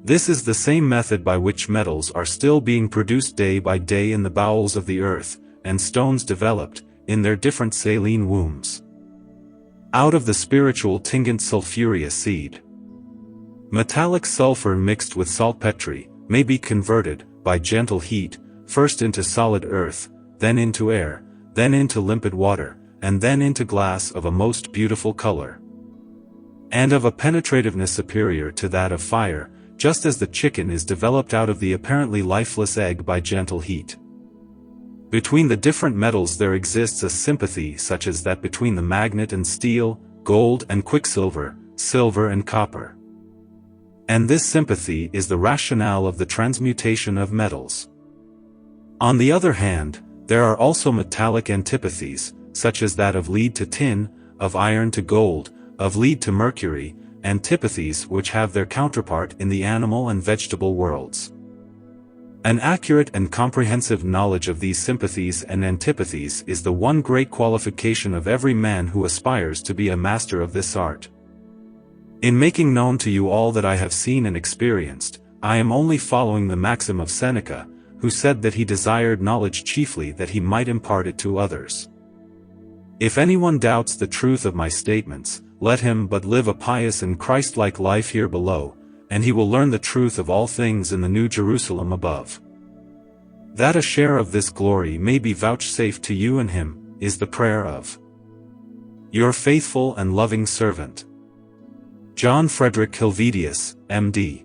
This is the same method by which metals are still being produced day by day in the bowels of the earth, and stones developed, in their different saline wombs, out of the spiritual tingent sulphureous seed. Metallic sulfur mixed with saltpetre may be converted, by gentle heat, first into solid earth, then into air, then into limpid water, and then into glass of a most beautiful color, and of a penetrativeness superior to that of fire, just as the chicken is developed out of the apparently lifeless egg by gentle heat. Between the different metals there exists a sympathy such as that between the magnet and steel, gold and quicksilver, silver and copper. And this sympathy is the rationale of the transmutation of metals. On the other hand, there are also metallic antipathies, such as that of lead to tin, of iron to gold, of lead to mercury, antipathies which have their counterpart in the animal and vegetable worlds. An accurate and comprehensive knowledge of these sympathies and antipathies is the one great qualification of every man who aspires to be a master of this art. In making known to you all that I have seen and experienced, I am only following the maxim of Seneca, who said that he desired knowledge chiefly that he might impart it to others. If anyone doubts the truth of my statements, let him but live a pious and Christ-like life here below, and he will learn the truth of all things in the New Jerusalem above. That a share of this glory may be vouchsafed to you and him, is the prayer of your faithful and loving servant, John Frederick Helvetius, M.D.